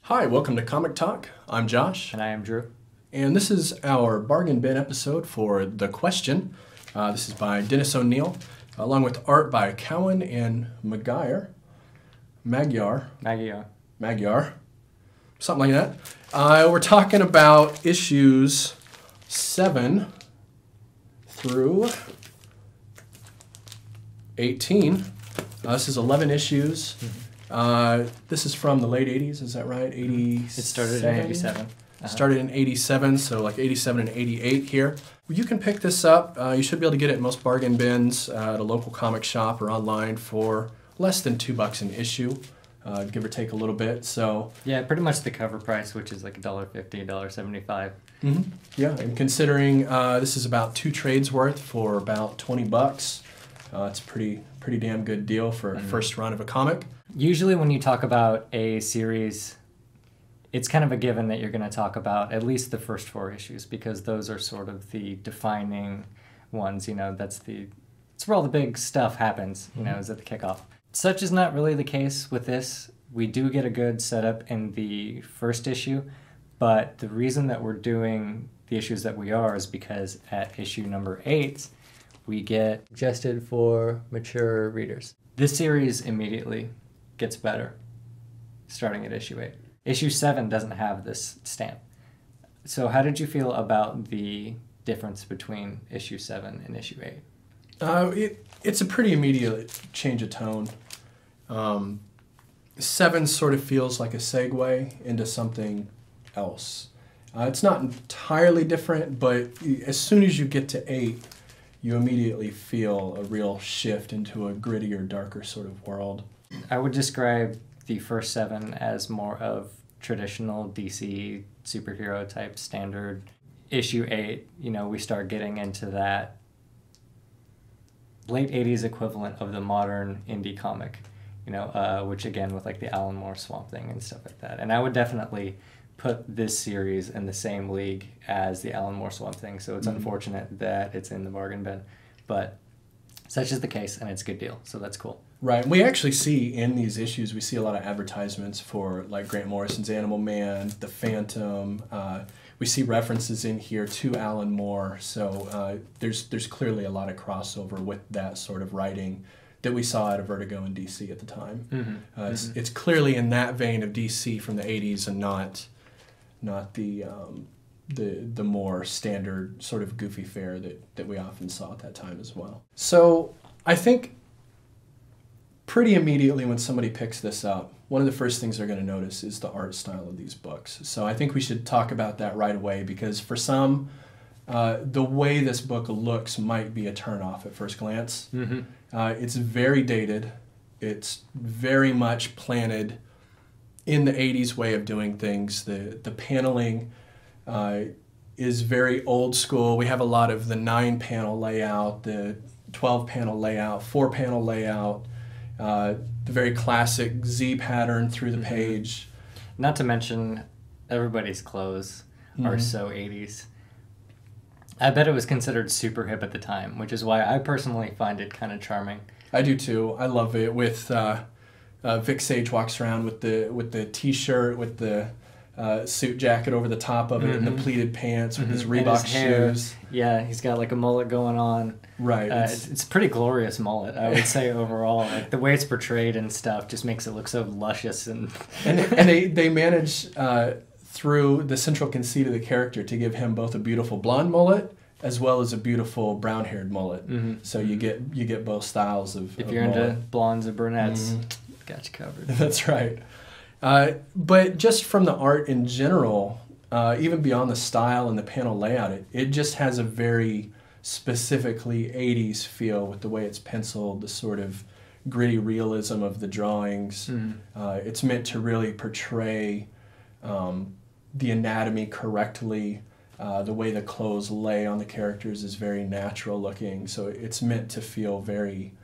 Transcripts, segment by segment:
Hi, welcome to Comic Talk. I'm Josh. And I am Drew. And this is our bargain bin episode for The Question. This is by Dennis O'Neill, along with art by Cowan and Magyar, something like that. We're talking about issues 7 through 18. This is 11 issues. This is from the late 80s, is that right? 87? It started in 87. Started in 87, so like 87 and 88 here. You can pick this up. You should be able to get it in most bargain bins at a local comic shop or online for less than $2 an issue, give or take a little bit. So yeah, pretty much the cover price, which is like $1.50, $1.75. Mm-hmm. Yeah, and considering this is about 2 trades worth for about $20, it's a pretty damn good deal for a first run of a comic. Usually when you talk about a series, it's kind of a given that you're going to talk about at least the first 4 issues, because those are sort of the defining ones. You know, that's where all the big stuff happens, you know, is at the kickoff. Such is not really the case with this. We do get a good setup in the first issue, but the reason that we're doing the issues that we are is because at issue number 8, we get suggested for mature readers. This series immediately gets better, starting at issue 8. Issue 7 doesn't have this stamp. So how did you feel about the difference between issue 7 and issue 8? It's a pretty immediate change of tone. 7 sort of feels like a segue into something else. It's not entirely different, but as soon as you get to 8, you immediately feel a real shift into a grittier, darker sort of world. I would describe the first 7 as more of traditional DC superhero type standard. Issue 8, you know, we start getting into that late 80s equivalent of the modern indie comic, you know, which again with like the Alan Moore Swamp Thing and stuff like that. And I would definitely put this series in the same league as the Alan Moore Swamp Thing, so it's unfortunate that it's in the bargain bin, but such is the case, and it's a good deal, so that's cool. Right. We actually see in these issues, we see a lot of advertisements for like Grant Morrison's Animal Man, The Phantom. We see references in here to Alan Moore, so there's clearly a lot of crossover with that sort of writing that we saw at Vertigo in DC at the time. It's clearly in that vein of DC from the 80s and not the more standard sort of goofy fare that we often saw at that time as well. So I think pretty immediately when somebody picks this up, one of the first things they're going to notice is the art style of these books. So I think we should talk about that right away, because for some, the way this book looks might be a turnoff at first glance. It's very dated. It's very much planted in the 80s way of doing things. The paneling is very old school. We have a lot of the 9-panel layout, the 12-panel layout, 4-panel layout, the very classic Z pattern through the page. Not to mention, everybody's clothes are so 80s. I bet it was considered super hip at the time, which is why I personally find it kind of charming. I do too. I love it. With Vic Sage walks around with the T-shirt, with the suit jacket over the top of it, and the pleated pants with his Reebok shoes. Yeah, he's got like a mullet going on. Right. It's a pretty glorious mullet, I would say overall. Like the way it's portrayed and stuff just makes it look so luscious and they manage through the central conceit of the character to give him both a beautiful blonde mullet as well as a beautiful brown-haired mullet. So you get both styles of if you're mullet. into blondes and brunettes, got you covered. That's right. But just from the art in general, even beyond the style and the panel layout, it just has a very specifically 80s feel with the way it's penciled, the sort of gritty realism of the drawings. It's meant to really portray the anatomy correctly. The way the clothes lay on the characters is very natural looking, so it's meant to feel very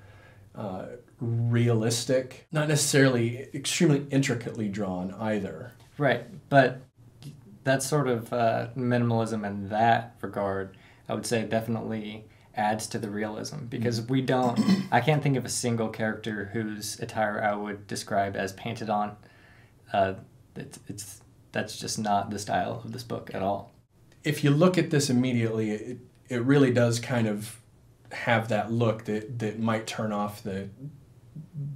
realistic, not necessarily extremely intricately drawn either. Right, but that sort of minimalism in that regard, I would say definitely adds to the realism, because I can't think of a single character whose attire I would describe as painted on. That's just not the style of this book at all. If you look at this immediately, it really does kind of have that look that might turn off the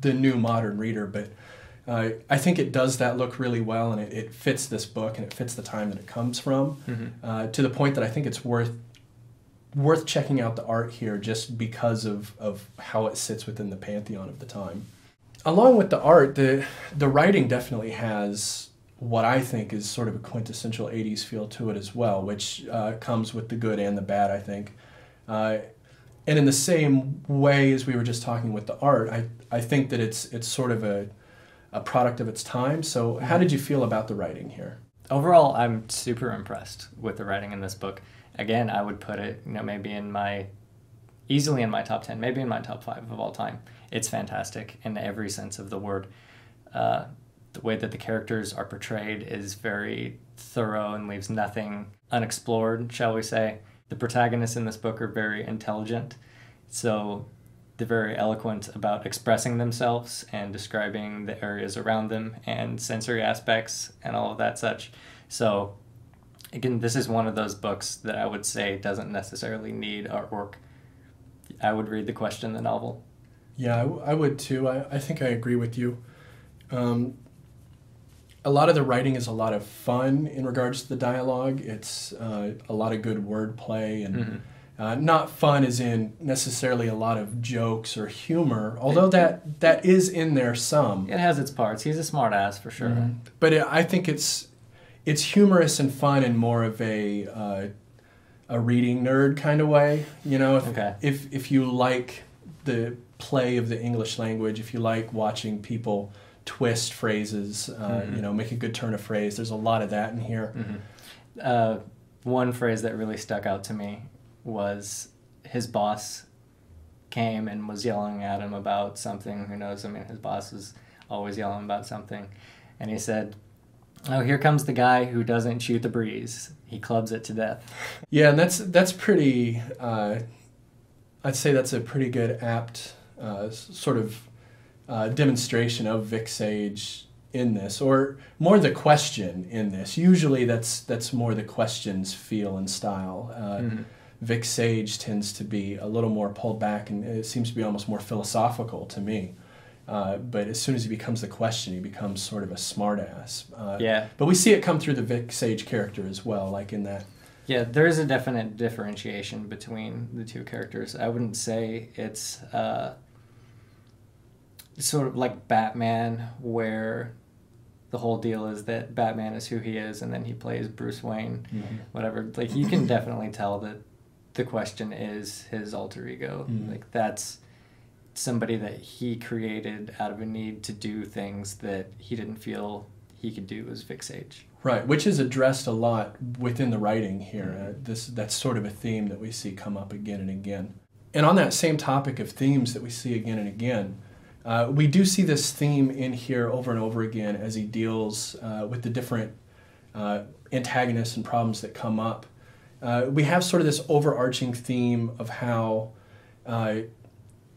new modern reader, but I think it does that look really well, and it fits this book, and it fits the time that it comes from, to the point that I think it's worth checking out the art here just because of how it sits within the pantheon of the time. Along with the art, the writing definitely has what I think is sort of a quintessential 80s feel to it as well, which comes with the good and the bad, I think. And in the same way as we were just talking with the art, I think that it's sort of a product of its time. So how did you feel about the writing here? Overall, I'm super impressed with the writing in this book. Again, I would put it, maybe easily in my top 10, maybe in my top 5 of all time. It's fantastic in every sense of the word. The way that the characters are portrayed is very thorough and leaves nothing unexplored, shall we say. The protagonists in this book are very intelligent, so they're very eloquent about expressing themselves and describing the areas around them and sensory aspects and all of that such. So again, this is one of those books that I would say doesn't necessarily need artwork. I would read The Question, the novel. Yeah, I would too. I think I agree with you. A lot of the writing is a lot of fun in regards to the dialogue. It's a lot of good wordplay, and not fun as in necessarily a lot of jokes or humor, although that is in there some. It has its parts. He's a smart ass for sure. But I think it's humorous and fun in more of a reading nerd kind of way. If you like the play of the English language, if you like watching people twist phrases, make a good turn of phrase. There's a lot of that in here. One phrase that really stuck out to me was his boss came and was yelling at him about something. Who knows? His boss is always yelling about something. And he said, "Oh, here comes the guy who doesn't shoot the breeze. He clubs it to death." Yeah, and that's pretty, I'd say that's a pretty good apt sort of demonstration of Vic Sage in this, or more the question in this. Usually that's more the question's feel and style. Vic Sage tends to be a little more pulled back, and it seems to be almost more philosophical to me. But as soon as he becomes the question, he becomes sort of a smartass. But we see it come through the Vic Sage character as well, like in that. Yeah, there is a definite differentiation between the two characters. I wouldn't say it's sort of like Batman, where the whole deal is that Batman is who he is and then he plays Bruce Wayne, whatever. Like, you can definitely tell that the question is his alter ego. Like, that's somebody that he created out of a need to do things that he didn't feel he could do as Vic Sage. Right, which is addressed a lot within the writing here. That's sort of a theme that we see come up again and again. And on that same topic of themes that we see again and again, we do see this theme in here over and over again as he deals with the different antagonists and problems that come up. We have sort of this overarching theme of how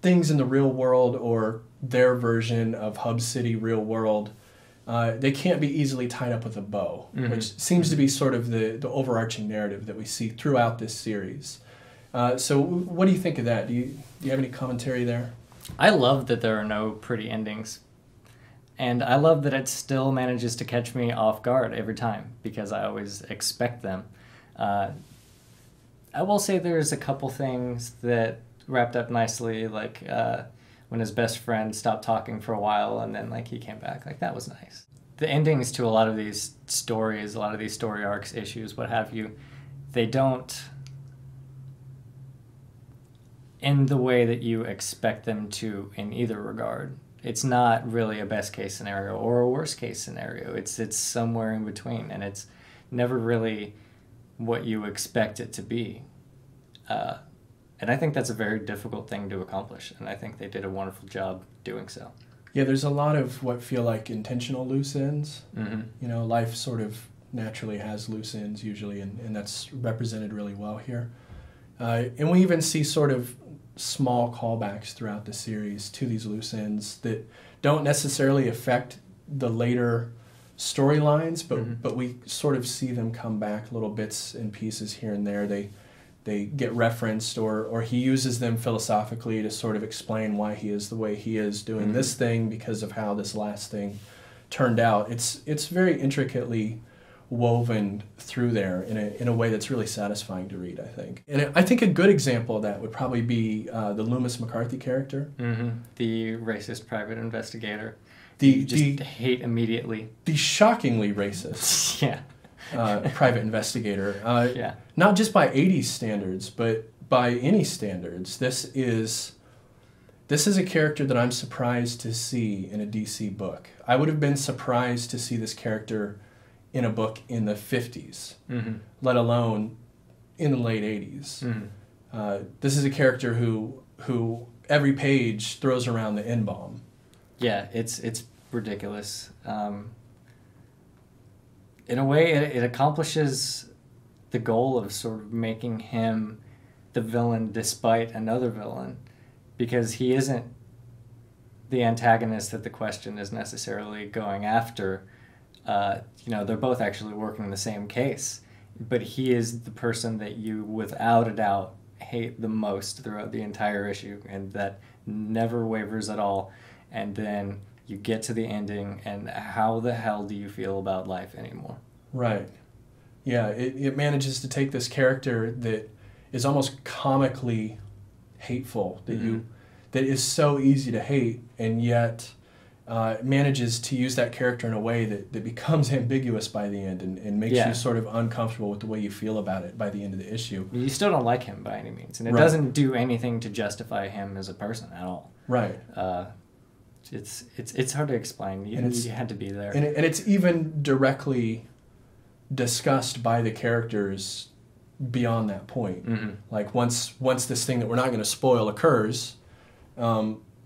things in the real world, or their version of Hub City real world, they can't be easily tied up with a bow, which seems to be sort of the overarching narrative that we see throughout this series. So what do you think of that? Do you have any commentary there? I love that there are no pretty endings. And I love that it still manages to catch me off guard every time, because I always expect them. I will say there's a couple things that wrapped up nicely, like when his best friend stopped talking for a while and then he came back. That was nice. The endings to a lot of these stories, a lot of these story arcs, issues, what have you, they don't end the way that you expect them to in either regard. It's not really a best case scenario or a worst case scenario. It's somewhere in between, and it's never really what you expect it to be. And I think that's a very difficult thing to accomplish, and I think they did a wonderful job doing so. Yeah, there's a lot of what feel like intentional loose ends. Life sort of naturally has loose ends usually, and that's represented really well here. And we even see sort of small callbacks throughout the series to these loose ends that don't necessarily affect the later storylines, but we sort of see them come back, little bits and pieces here and there. They get referenced, or he uses them philosophically to sort of explain why he is the way he is, doing this thing because of how this last thing turned out. It's very intricately woven through there in a way that's really satisfying to read, I think. And I think a good example of that would probably be the Loomis McCarthy character. The racist private investigator. You just hate immediately. The shockingly racist private investigator. Yeah. Not just by 80s standards, but by any standards. This is a character that I'm surprised to see in a DC book. I would have been surprised to see this character in a book in the 50s, let alone in the late 80s. This is a character who every page throws around the N-bomb. Yeah, it's ridiculous. In a way, it accomplishes the goal of sort of making him the villain despite another villain, because he isn't the antagonist that the Question is necessarily going after. They're both actually working the same case, but he is the person that you, without a doubt, hate the most throughout the entire issue, and that never wavers at all. And then you get to the ending, and how the hell do you feel about life anymore? Right. Yeah, it manages to take this character that is almost comically hateful, that is so easy to hate, and yet manages to use that character in a way that becomes ambiguous by the end and makes you sort of uncomfortable with the way you feel about it by the end of the issue. You still don't like him by any means, and it doesn't do anything to justify him as a person at all. Right. It's hard to explain. You had to be there. And it's even directly discussed by the characters beyond that point. Like once this thing that we're not going to spoil occurs,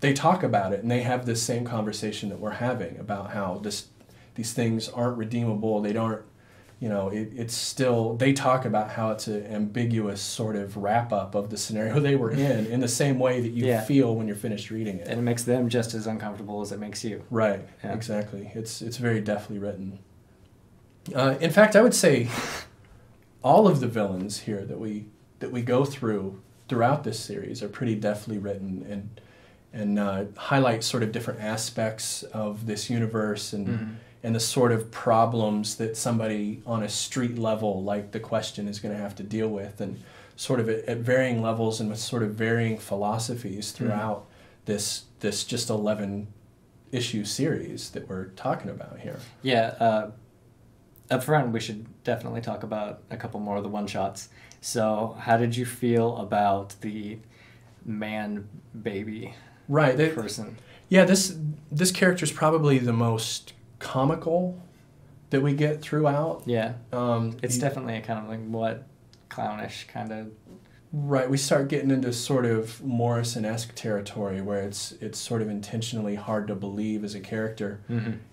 they talk about it, and they have this same conversation that we're having about how these things aren't redeemable. They don't, it's still, they talk about how it's an ambiguous sort of wrap-up of the scenario they were in the same way that you feel when you're finished reading it. And it makes them just as uncomfortable as it makes you. Right, exactly. It's very deftly written. In fact, I would say all of the villains here that we go throughout this series are pretty deftly written and highlight sort of different aspects of this universe and the sort of problems that somebody on a street level like the Question is going to have to deal with, and sort of at varying levels and with sort of varying philosophies throughout this just 11 issue series that we're talking about here. Yeah. Up front, we should definitely talk about a couple more of the one-shots. So how did you feel about the man-baby person? Yeah, this character is probably the most comical that we get throughout. Yeah, it's definitely a kind of like clownish kind of. Right, we start getting into sort of Morrison-esque territory where it's sort of intentionally hard to believe as a character.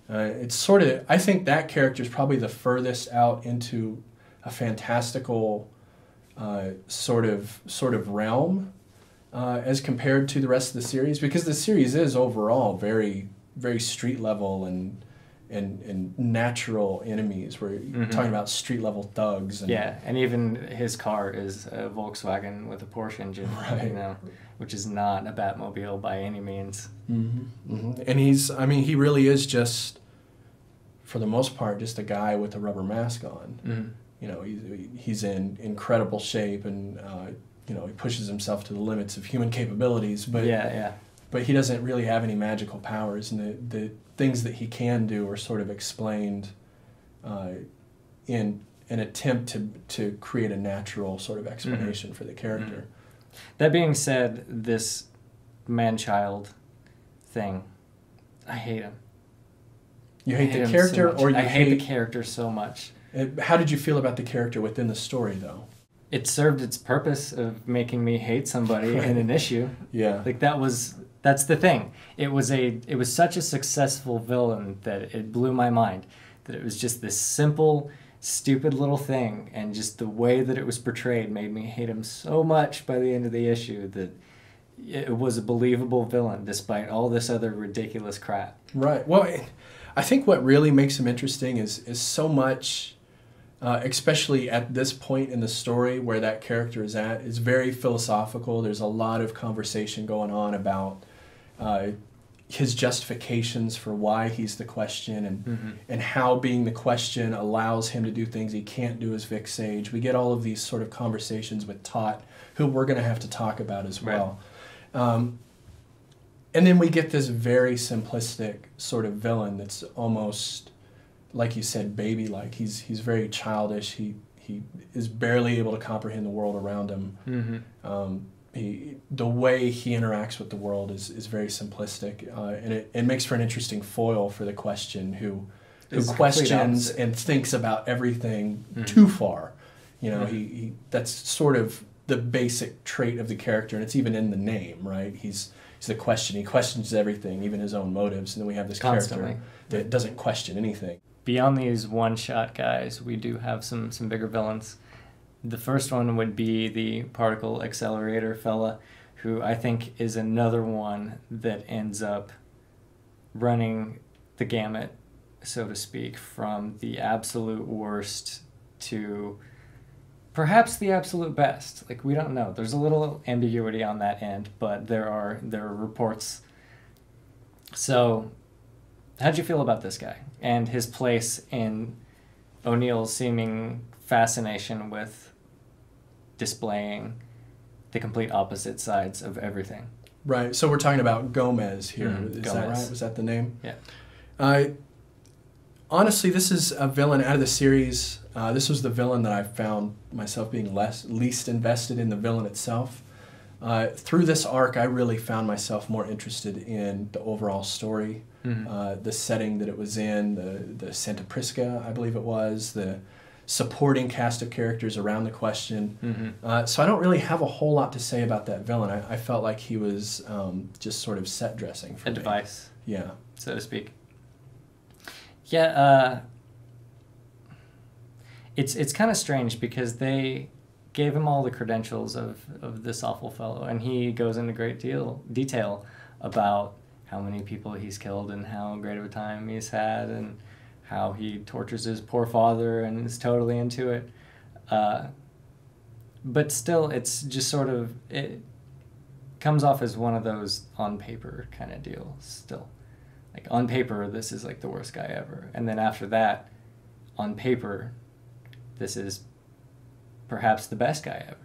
It's sort of, I think that character is probably the furthest out into a fantastical sort of realm as compared to the rest of the series, because the series is overall very, very street level and natural enemies. We're talking about street level thugs. And even his car is a Volkswagen with a Porsche engine, which is not a Batmobile by any means. And he really is just, for the most part, just a guy with a rubber mask on. He's in incredible shape, and he pushes himself to the limits of human capabilities, but but he doesn't really have any magical powers, and the things that he can do are sort of explained in an attempt to create a natural sort of explanation for the character. That being said, this man-child thing, I hate him. You hate the character, or I hate the character so much. How did you feel about the character within the story, though? It served its purpose of making me hate somebody in an issue. Yeah, like that's the thing. It was such a successful villain that it blew my mind. That it was just this simple, stupid little thing, and just the way that it was portrayed made me hate him so much by the end of the issue that it was a believable villain despite all this other ridiculous crap. Right. Well, I think what really makes him interesting is so much, especially at this point in the story where that character is at, is very philosophical. There's a lot of conversation going on about his justifications for why he's the Question, and how being the Question allows him to do things he can't do as Vic Sage. We get all of these sort of conversations with Tot, who we're going to have to talk about as well. And then we get this very simplistic sort of villain that's almost, like you said, baby-like. He's very childish. He is barely able to comprehend the world around him. The way he interacts with the world is very simplistic, and it makes for an interesting foil for the Question, who questions and thinks about everything too far. You know, he that's sort of the basic trait of the character, and it's even in the name, right? He's the Question. He questions everything, even his own motives, and then we have this character that doesn't question anything. Beyond these one-shot guys, we do have some bigger villains. The first one would be the particle accelerator fella, who I think is another one that ends up running the gamut, so to speak, from the absolute worst to perhaps the absolute best. Like, we don't know. There's a little ambiguity on that end, but there are reports. So, how'd you feel about this guy and his place in O'Neill's seeming fascination with displaying the complete opposite sides of everything? Right. So we're talking about Gomez here. Is Gomez. that right? Was that the name? Yeah. Honestly, this is a villain out of the series. This was the villain that I found myself being least invested in the villain itself. Through this arc, I really found myself more interested in the overall story, the setting that it was in, the Santa Prisca, I believe it was, the supporting cast of characters around the Question. So I don't really have a whole lot to say about that villain. I felt like he was just sort of set dressing for me. A device. Yeah. So to speak. Yeah, it's kind of strange because they gave him all the credentials of this awful fellow, and he goes into great detail about how many people he's killed and how great of a time he's had and how he tortures his poor father and is totally into it. But still, it's just sort of, it comes off as one of those on paper kind of deals still. Like, on paper, this is like the worst guy ever. And then after that, on paper, this is perhaps the best guy ever.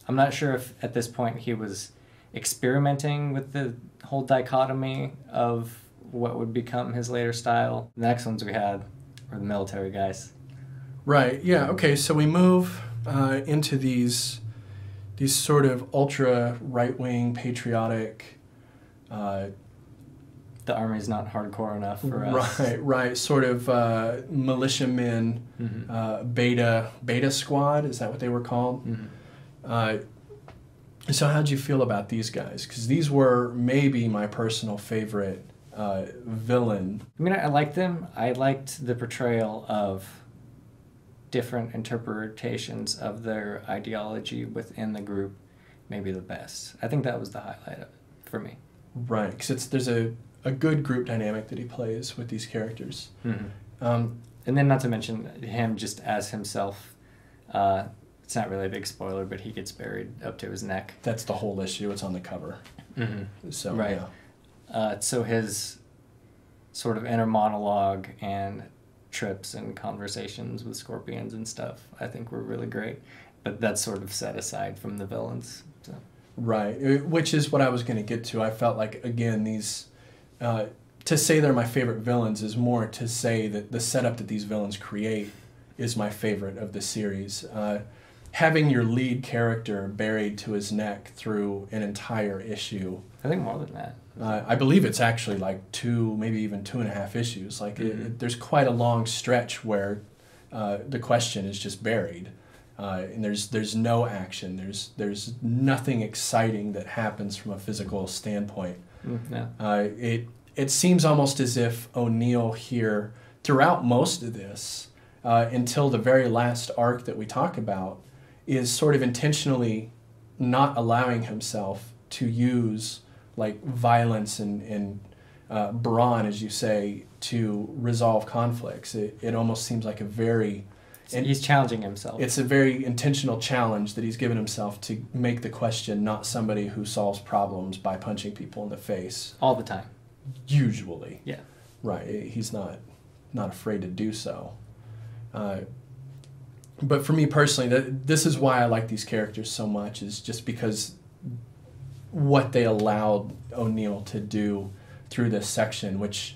I'm not sure if at this point he was experimenting with the whole dichotomy of what would become his later style. The next ones we had were the military guys. Right, yeah, okay, so we move into these sort of ultra right-wing, patriotic... the army's not hardcore enough for us. Right, sort of militiamen, beta squad, is that what they were called? So how'd you feel about these guys? Because these were maybe my personal favorite villain. I mean, I liked them. I liked the portrayal of different interpretations of their ideology within the group, maybe the best. I think that was the highlight of it for me. Right, because there's a good group dynamic that he plays with these characters. And then not to mention him just as himself. It's not really a big spoiler, but he gets buried up to his neck. That's the whole issue. It's on the cover. So, right. Yeah. So his sort of inner monologue and trips and conversations with scorpions and stuff, I think were really great. But that's sort of set aside from the villains. So. Right, which is what I was going to get to. I felt like, again, these... to say they're my favorite villains is more to say that the setup that these villains create is my favorite of the series. Having your lead character buried to his neck through an entire issue. I think more than that. I believe it's actually like 2, maybe even 2.5 issues. Like there's quite a long stretch where the Question is just buried. And there's no action. There's nothing exciting that happens from a physical standpoint. It seems almost as if O'Neill here, throughout most of this, until the very last arc that we talk about, is sort of intentionally not allowing himself to use like violence and brawn, as you say, to resolve conflicts. It almost seems like a very... And he's challenging himself. It's a very intentional challenge that he's given himself to make the question not somebody who solves problems by punching people in the face. All the time. Usually. Yeah. Right. He's not afraid to do so. But for me personally, this is why I like these characters so much, is just because what they allowed O'Neill to do through this section, which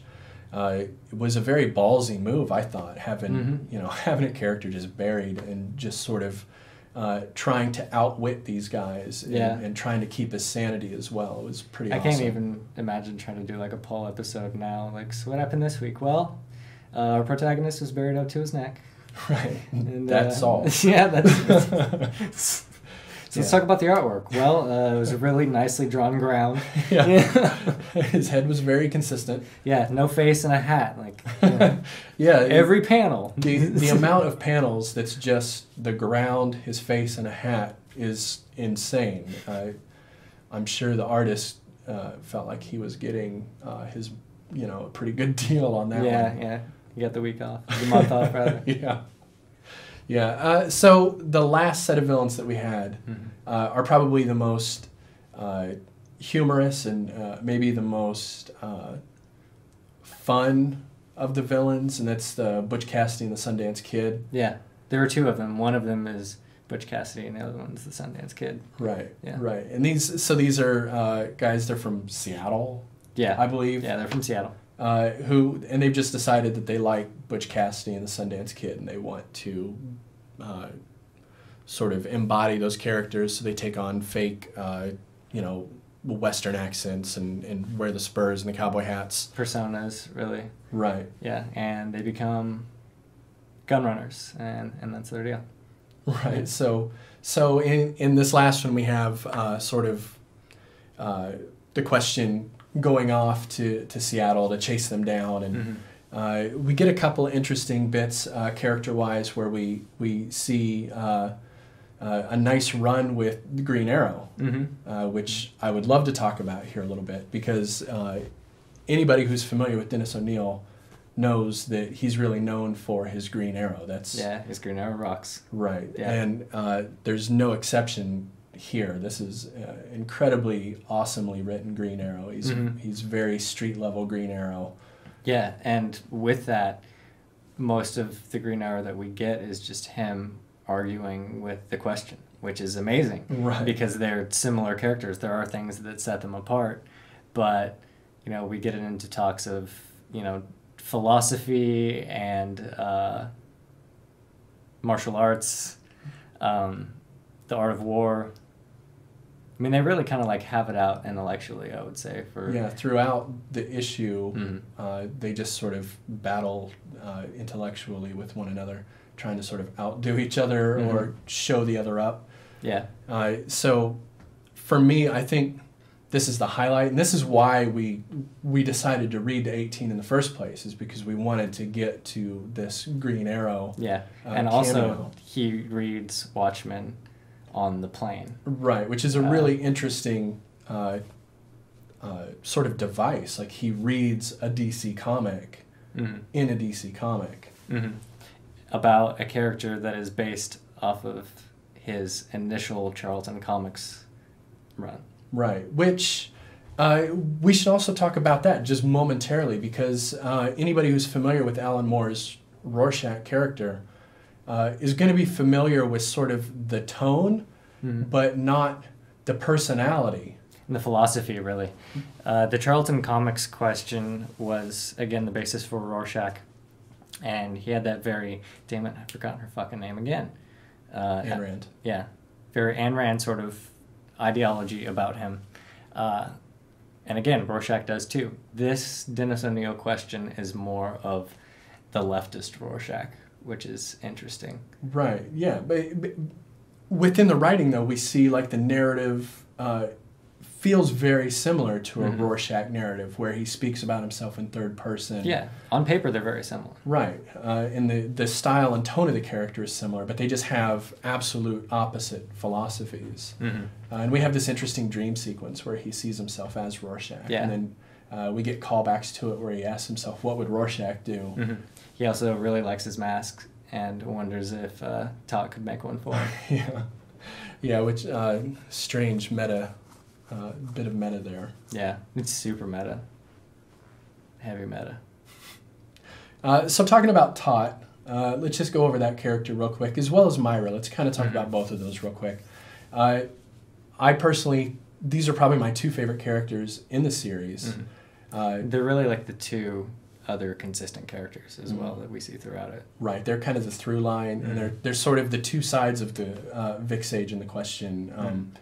was a very ballsy move, I thought, having having a character just buried and just sort of trying to outwit these guys and trying to keep his sanity as well. It was pretty awesome. I can't even imagine trying to do like a Paul episode now. Like, so what happened this week? Well, our protagonist was buried up to his neck. Right. And that's all. Yeah, that's... So let's talk about the artwork. Well, it was a really nicely drawn ground. Yeah. His head was very consistent. Yeah, no face and a hat. Like, yeah, every panel. The amount of panels that's just the ground, his face, and a hat is insane. I'm sure the artist felt like he was getting his, a pretty good deal on that one. Yeah. You got the week off, the month off, rather. Yeah. Yeah, so the last set of villains that we had are probably the most humorous and maybe the most fun of the villains, and that's the Butch Cassidy and the Sundance Kid. Yeah, there are two of them. One of them is Butch Cassidy, and the other one is the Sundance Kid. Right, yeah. Right. And these are guys, they're from Seattle, I believe. Yeah, they're from Seattle. And they've just decided that they like Butch Cassidy and the Sundance Kid, and they want to sort of embody those characters, so they take on fake, Western accents and wear the spurs and the cowboy hats. Personas, really. Right. Yeah, and they become gun runners, and that's their deal. Right. So in this last one, we have the question going off to Seattle to chase them down, and we get a couple of interesting bits character-wise where we see a nice run with the Green Arrow, which I would love to talk about here a little bit, because anybody who's familiar with Dennis O'Neill knows that he's really known for his Green Arrow. His Green Arrow rocks. Right, yeah. And there's no exception here. This is incredibly awesomely written Green Arrow. He's very street level Green Arrow. Yeah, and with that, most of the Green Arrow that we get is just him arguing with the question, which is amazing. Right. Because they're similar characters. There are things that set them apart, but we get into talks of philosophy and martial arts, the art of war. I mean, they really kind of like have it out intellectually, I would say. Throughout the issue, they just sort of battle intellectually with one another, trying to sort of outdo each other or show the other up. Yeah. So for me, I think this is the highlight, and this is why we decided to read to 18 in the first place, is because we wanted to get to this Green Arrow. Yeah, and also he reads Watchmen on the plane. Right, which is a really interesting sort of device. Like, he reads a DC comic in a DC comic. About a character that is based off of his initial Charlton Comics run. Right, which we should also talk about that just momentarily, because anybody who's familiar with Alan Moore's Rorschach character is going to be familiar with sort of the tone, but not the personality. And the philosophy, really. The Charlton Comics question was, again, the basis for Rorschach. And he had that very, damn it, I've forgotten her fucking name again. Ayn Rand. Yeah. Very Ayn Rand sort of ideology about him. And again, Rorschach does too. This Dennis O'Neill question is more of the leftist Rorschach, which is interesting. Right, yeah. But within the writing, though, we see like the narrative feels very similar to a Rorschach narrative, where he speaks about himself in third person. Yeah, on paper they're very similar. Right, and the style and tone of the character is similar, but they just have absolute opposite philosophies. And we have this interesting dream sequence where he sees himself as Rorschach, and then We get callbacks to it where he asks himself, what would Rorschach do? Mm-hmm. He also really likes his mask and wonders if Tot could make one for him. Yeah. Yeah, which strange meta, bit of meta there. Yeah, it's super meta. Heavy meta. So talking about Tot, let's just go over that character real quick, as well as Myra. Let's kind of talk about both of those real quick. I personally, these are probably my two favorite characters in the series. They're really like the two other consistent characters as well that we see throughout it. Right, they're kind of the through line, and they're sort of the two sides of the Vic Sage and the Question.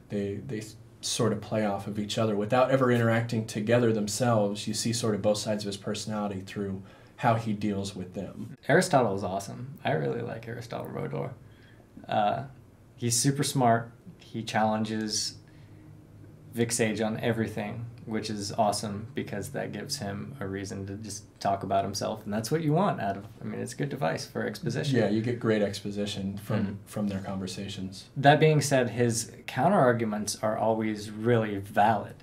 They sort of play off of each other without ever interacting together themselves. You see sort of both sides of his personality through how he deals with them. Aristotle is awesome. I really like Aristotle Rodor. He's super smart. He challenges Vic Sage on everything, which is awesome because that gives him a reason to just talk about himself, and that's what you want out of. I mean, it's a good device for exposition. Yeah, you get great exposition from their conversations. That being said, his counter arguments are always really valid.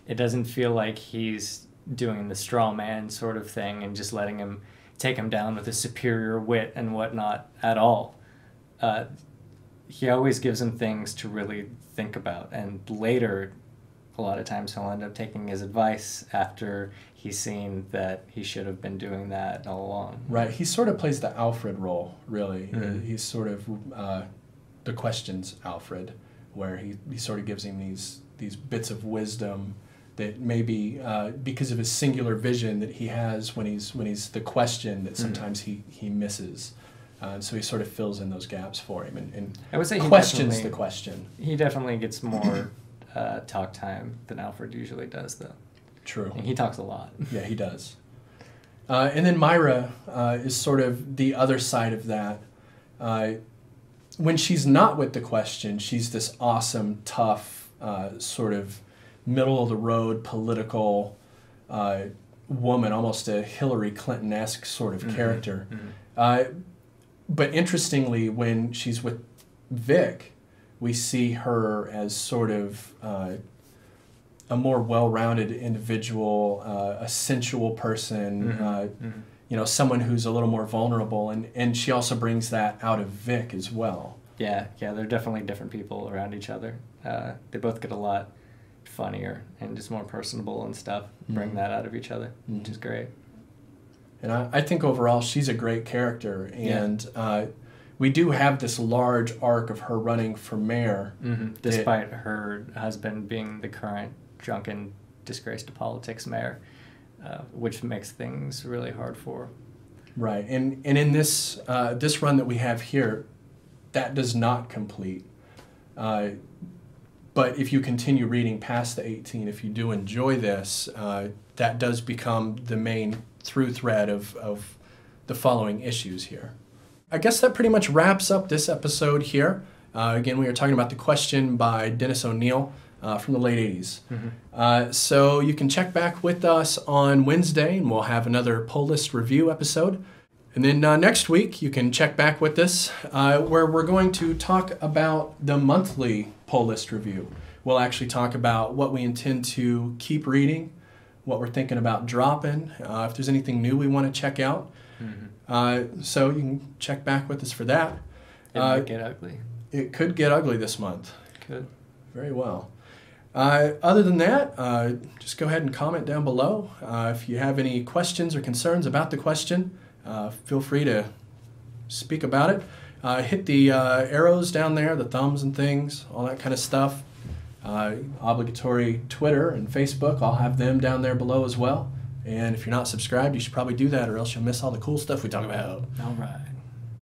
It doesn't feel like he's doing the straw man sort of thing and just letting him take him down with a superior wit and whatnot at all. He always gives him things to really think about, and later, a lot of times he'll end up taking his advice after he's seen that he should have been doing that all along. Right, he sort of plays the Alfred role, really. He's sort of the Question's Alfred, where he sort of gives him these bits of wisdom that maybe because of his singular vision that he has when he's the Question, that sometimes he misses. So he sort of fills in those gaps for him and I would say questions the Question. He definitely gets more talk time than Alfred usually does, though. True. And he talks a lot. Yeah, he does. And then Myra is sort of the other side of that. When she's not with the Question, she's this awesome, tough, sort of middle-of-the-road political woman, almost a Hillary Clinton-esque sort of character. But interestingly, when she's with Vic, we see her as sort of a more well-rounded individual, a sensual person, you know, someone who's a little more vulnerable, and she also brings that out of Vic as well. Yeah, they're definitely different people around each other. They both get a lot funnier and just more personable and stuff, bring that out of each other, which is great. And I think overall she's a great character, and we do have this large arc of her running for mayor. Despite her husband being the current drunken, disgrace to politics mayor, which makes things really hard for her. Right, and in this this run that we have here, that does not complete. But if you continue reading past the 18, if you do enjoy this, that does become the main through thread of the following issues here. I guess that pretty much wraps up this episode here. Again, we were talking about The Question by Dennis O'Neil from the late 80s. So you can check back with us on Wednesday, and we'll have another Pull List review episode. And then next week, you can check back with us where we're going to talk about the monthly Pull List review. We'll actually talk about what we intend to keep reading, what we're thinking about dropping, if there's anything new we want to check out. So you can check back with us for that. It might get ugly. It could get ugly this month. Could. Very well. Other than that, just go ahead and comment down below. If you have any questions or concerns about The Question, feel free to speak about it. Hit the arrows down there, the thumbs and things, all that kind of stuff. Obligatory Twitter and Facebook, I'll have them down there below as well. And if you're not subscribed, you should probably do that, or else you'll miss all the cool stuff we talk about. All right.